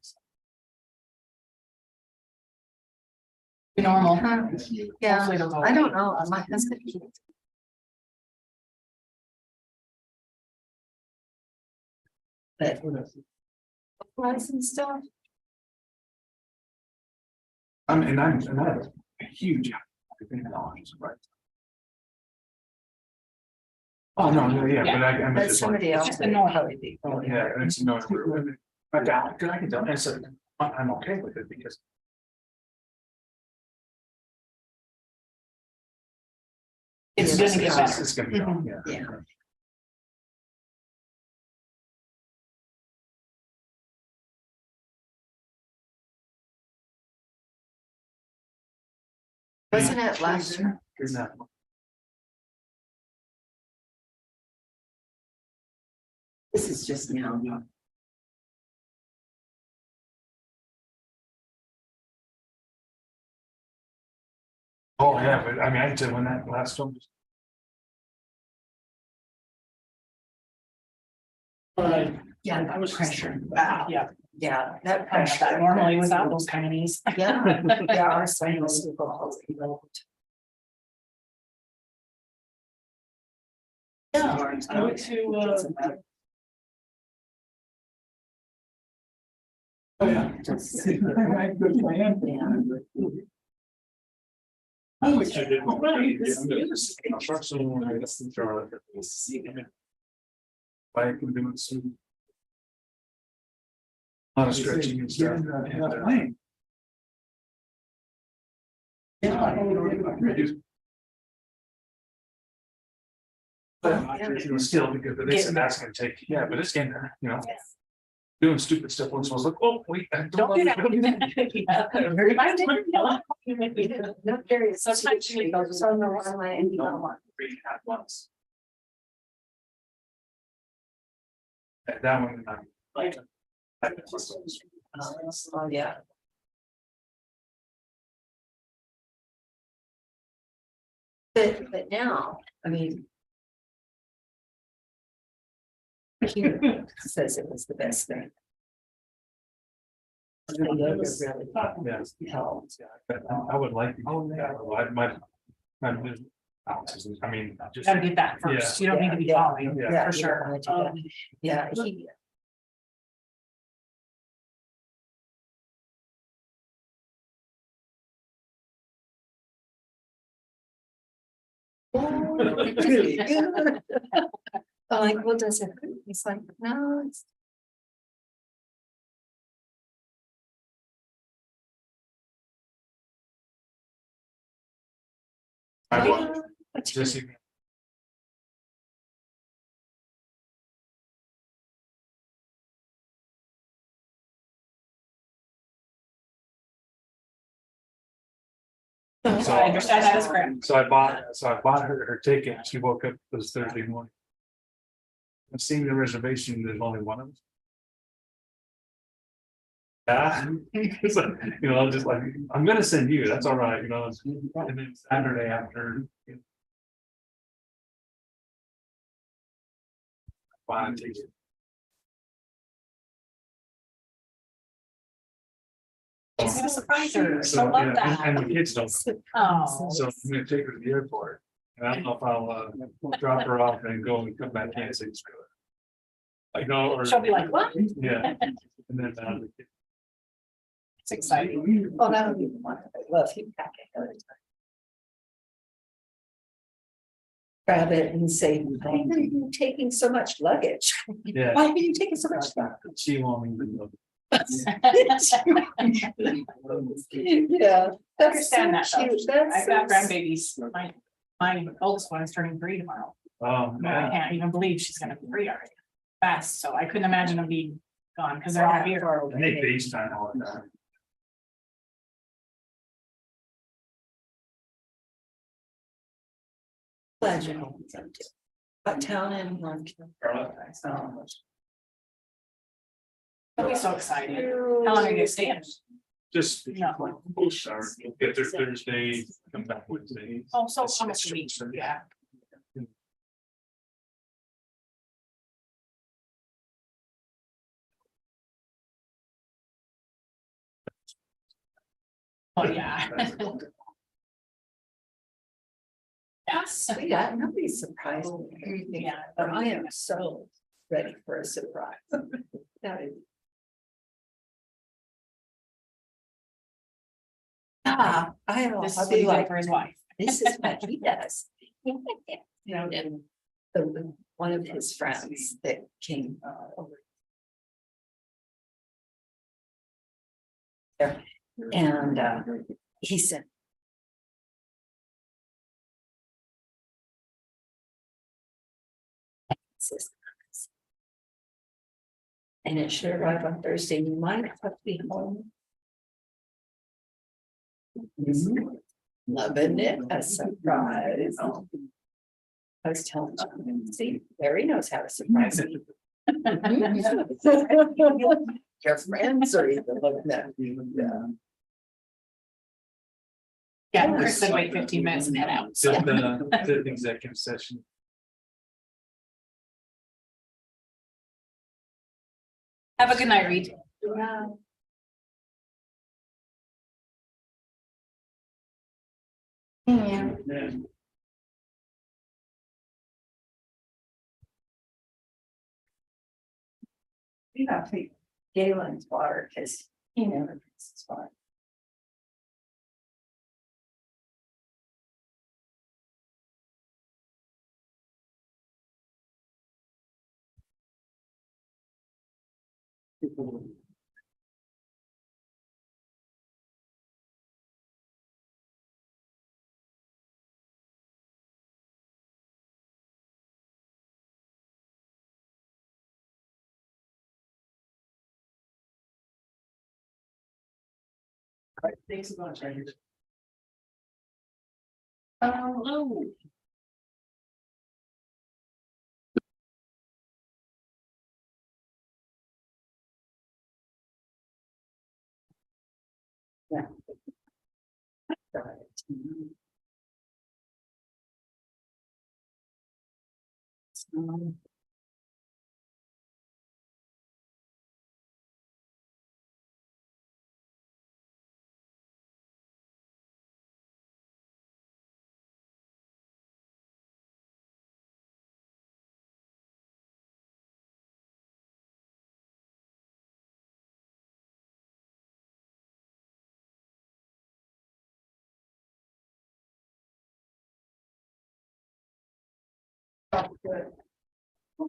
Normal. Yeah, I don't know. My husband. But. And stuff. I'm a huge. Right. Oh, no, yeah, but I'm That's just somebody like, else. Just to know how they do. oh, yeah, and it's no. I got, cause I can tell, I said, I'm okay with it because. It's gonna get better. It's gonna be, Mhm. yeah. Yeah. Wasn't it last year? You're not. This is just now. Oh, yeah, but I mean, I can tell when that last film. Yeah, that was pressure. Wow. Yeah. Yeah, that I have that normally without those kind of knees. Yeah, yeah, our son was. Yeah, I went to, Oh, yeah. I wish I did. I can do it soon. A lot of stretching and stuff. But still, because that's gonna take, yeah, but it's getting there, you know. Doing stupid stuff once I was like, oh, wait. don't do that. Remind me. Not very, sometimes she goes on the wrong way and you don't want. Read at once. And that one, I'm like. Oh, yeah. But now, I mean. Here says it was the best thing. The yoga really helped. I would like. I mean, just. Gotta get that first. You don't need to be following, Yeah. for sure. Yeah. I'm like, well, does it hurt? He's like, no, it's. Just. So I understand that is correct. So I bought her ticket. She woke up, it was Thursday morning. I've seen the reservation, there's only one of them. Yeah, it's like, you know, just like, I'm gonna send you, that's all right, you know, and then Saturday after. Fine, take it. She's gonna surprise her. So, She'll love yeah, that. and the kids don't. Oh. So I'm gonna take her to the airport. And I don't know if I'll drop her off and go and come back in and say screw it. Like, no, or. She'll be like, what? Yeah. And then. It's exciting. Oh, that'll be the one. I love you pack it ahead of time. Grab it and say, why are you taking so much luggage? Yeah. Why are you taking so much stuff? She won't even know. Yeah. That's Understand that, so though. cute. That's I've got so grandbabies. My oldest one is turning 3 tomorrow. Oh, I man. can't even believe she's gonna be 3 already. Fast, so I couldn't imagine them being gone because they're all here. And they FaceTime all the time. Glad you're home. What town in North Carolina? I'll be so excited. How long are you gonna stay in? Just. No. Sorry, get there Thursday, come back Wednesday. Oh, so almost a week, yeah. Oh, yeah. Yes, yeah, nobody's surprised me. Yeah. But I am so ready for a surprise. That is. I'll This is what be he did like, for his wife. this is what he does. You know, and one of his friends that came over. There, and he said. And it should arrive on Thursday. You might have to be home. Loving it, a surprise. I was telling him, see, Larry knows how to surprise me. Your friends are even looking at you. Yeah. Yeah, Chris said wait 15 minutes and head out. So. The executive session. Have a good night, Reed. Yeah. Yeah. You know, I think Galen's water, because he never drinks his water. Thanks so much. Oh. Yeah.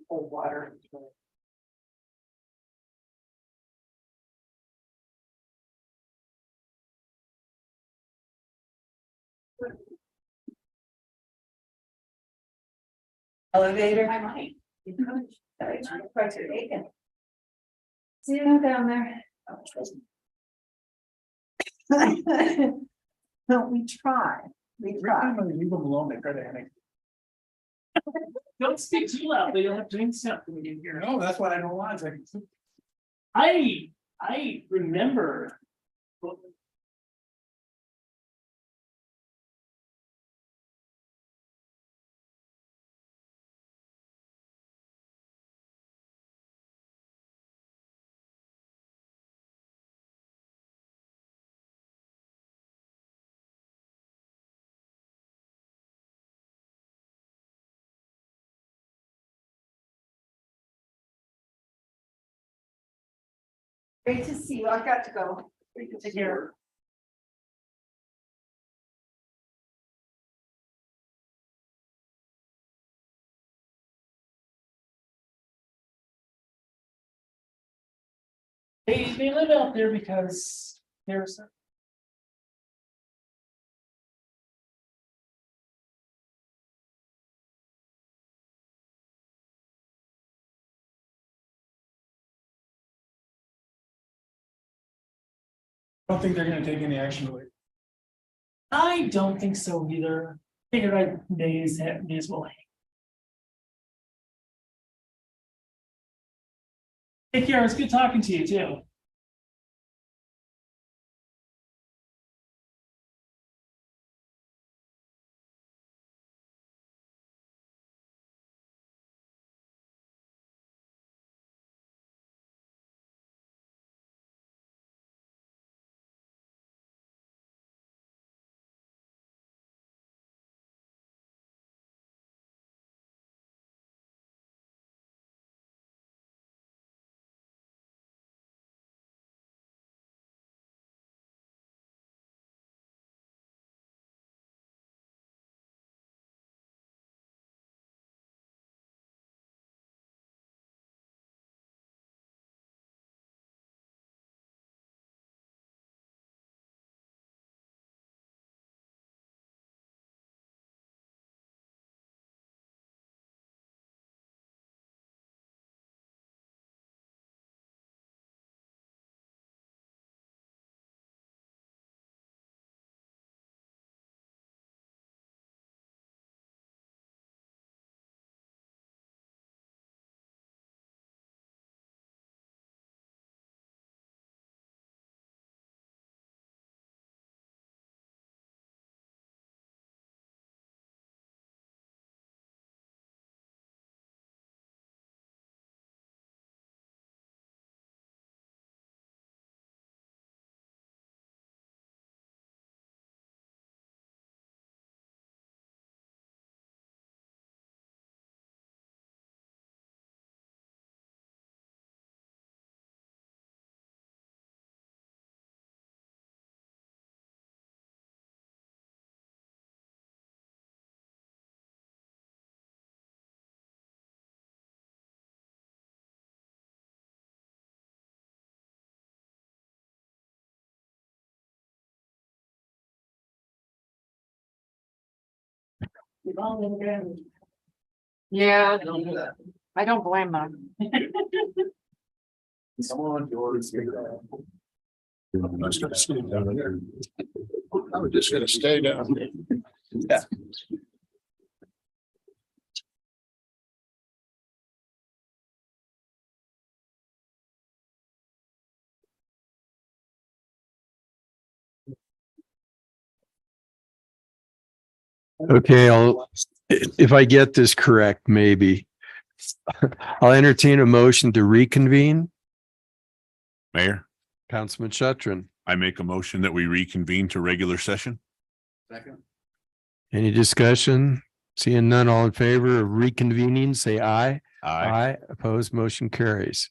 Cold water. Elevator. I might. You could. Price of bacon. See you down there. No, we try. We try. Leave them alone, they try to annex. Don't speak too loud, you'll have to insult when you hear. No, that's what I don't want. I remember. Great to see you. I've got to go. Take care. They live out there because there's. I don't think they're gonna take any action with it. I don't think so either. Figured I may as well. Take care, it's good talking to you too. Yeah, I don't blame them. Someone yours. I was gonna stay down there. I was just gonna stay down there. Yeah. Okay, if I get this correct, maybe I'll entertain a motion to reconvene. Mayor, Councilman Shuttron, I make a motion that we reconvene to regular session. any discussion? Seeing none, all in favor of reconvening, say aye. Aye. Opposed, motion carries.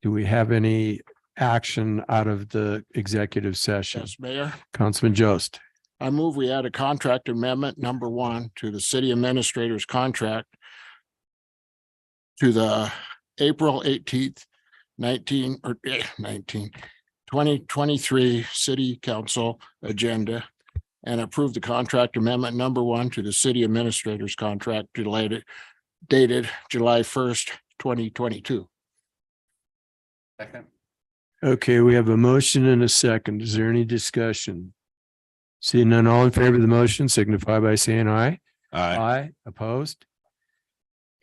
Do we have any action out of the executive session? Yes, Mayor. Councilman Jost. I move we add a contract amendment number 1 to the city administrator's contract to the April 18th, 2023 city council agenda and approve the contract amendment number 1 to the city administrator's contract dated July 1st, 2022. Okay, we have a motion and a second. Is there any discussion? Seeing none, all in favor of the motion signify by saying aye. Aye. Opposed?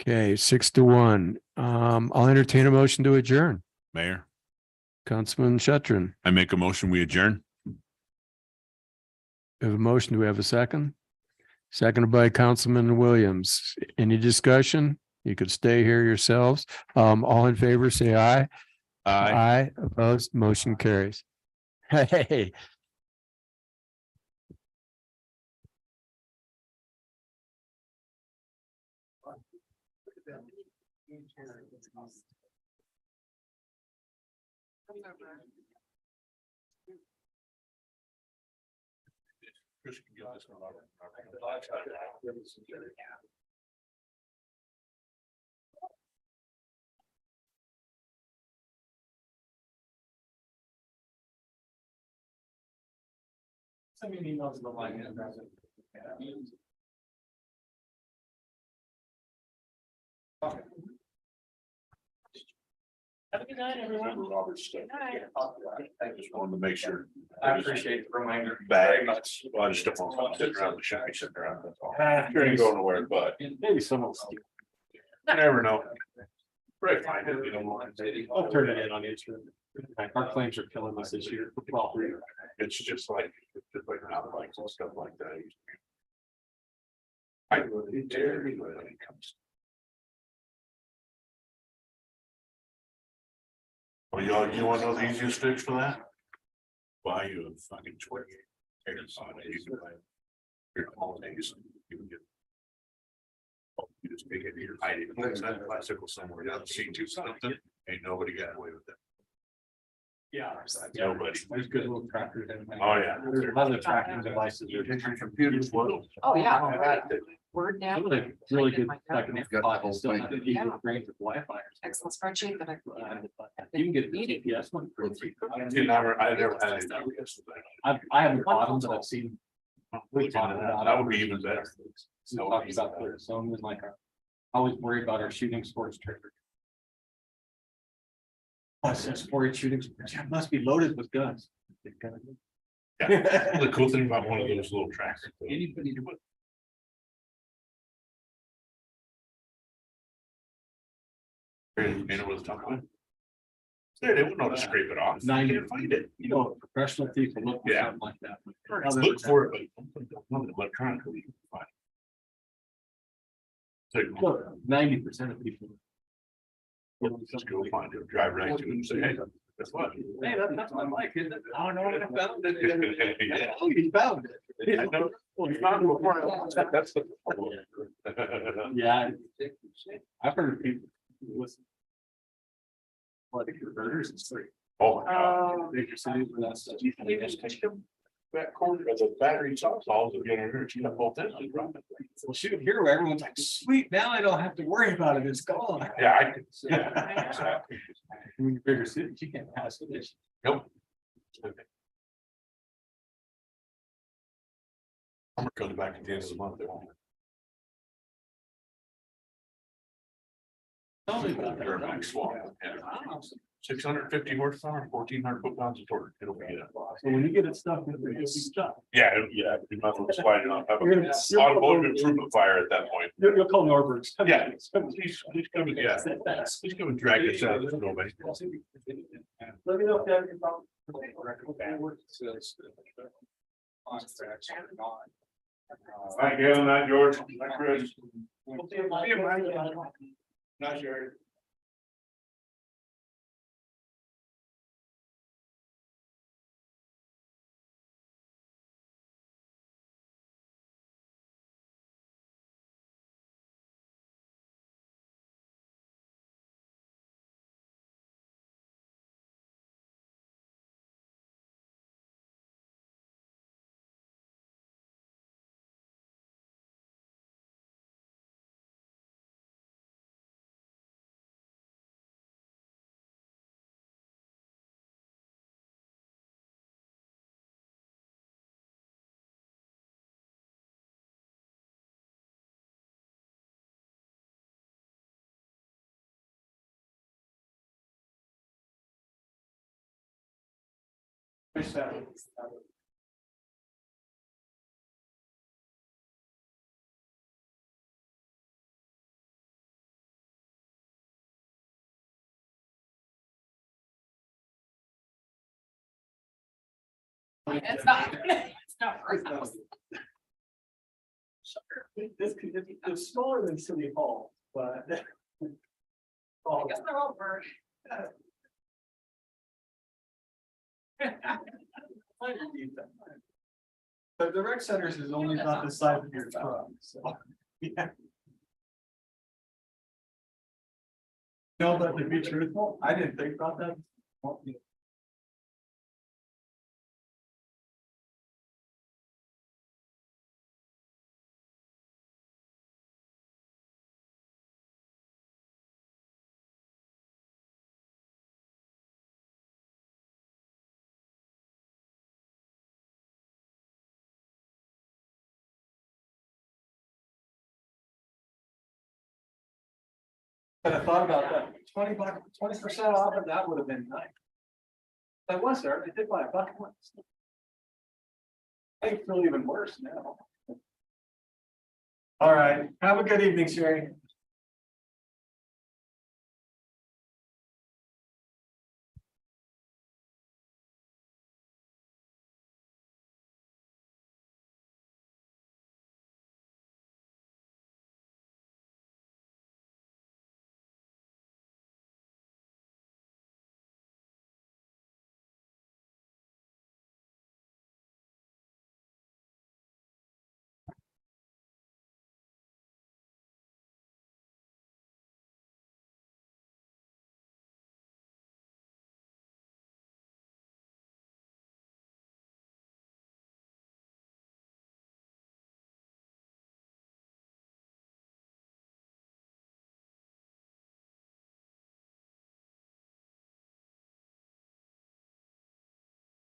Okay, 6-1. I'll entertain a motion to adjourn. Mayor, Councilman Shuttron, I make a motion, we adjourn. we have a motion. Do we have a second? Seconded by Councilman Williams. Any discussion? You could stay here yourselves. All in favor, say aye. Aye. Opposed, motion carries. Hey. Send me an email to the line. Have a good night, everyone. I just wanted to make sure. I appreciate the reminder. Very much. Well, I just don't want to sit around the shop, sitting around. That's all. Sure ain't going nowhere, but Maybe someone will. you never know. Right, fine. You don't want to- I'll turn it in on Instagram. Our claims are killing us this year. Well, It's just like mountain bikes and stuff like that. I really dare when it comes. Well, you wanna know the easiest fix for that? Buy you a fucking 28. Acres on it. You can buy your holidays. You can get. Oh, you just make it here, hide it, place that bicycle somewhere down the C2 something, ain't nobody got away with it. yeah. Nobody. There's good little trackers. Oh, yeah. There's other tracking devices. Computers. Oh, yeah. Word now. Some of the really good. Still have the Yeah. grains of Wi-Fi. Excellent spreadsheet that I. You can get a GPS one for free. I never had any. I haven't bought them, but I've seen. We talked about. That would be even better. We talked about that, so I'm like, I always worry about our shooting sports trailer. Oh, it says 4-H shooting, sports. Yeah, it must be loaded with guns. Yeah, the cool thing about one of those little tracks. Anybody do it. You know what I'm talking about? They wouldn't know to scrape it off. Nine. You can't find it. You know, professional people look for Yeah. something like that. Look for it, but electronically. you can find it. So, Look, 90% of people. just go find it, drive right to it and say, hey, that's what. Hey, that's my bike, isn't it? Oh, no, I found it. Yeah. Oh, you found it. I know. Well, you found it before I lost it. That's the. Yeah. I've heard people listen. Well, I think your burgers is free. Oh, my God. They just say for that stuff. They just take them that corner of the battery softballs and get her, she got both ends. Well, shoot, here where everyone's like, sweet, now I don't have to worry about it, it's gone. Yeah, I could. Yeah. When you're bigger cities, you can't pass it. Nope. I'm gonna go back at the end of the month. Tell me about They're a that. big swamp. 650 horsepower, 1,400 foot-pounds of torque. It'll be it. So when you get it stuck, it'll be stuck. Yeah, yeah. You might as well slide it on. Have You're gonna- a automotive improvement fire at that point. You'll call Norberg's. Yeah. He's coming, yeah. He's coming drag us out of this nobody. Let me know if you have any problems. Hi, Gail, not George, not Chris. We'll see you. Not sure. It's not, it's not. for us. It's smaller than City Hall, but. I guess they're over. But the rec centers is only not the size of your truck, so. Yeah. No, but to be truthful, I didn't think about that. But I thought about that, 20% off, and that would have been nice. That was there, I did buy a bucket once. I feel even worse now. All right, have a good evening, Sherry.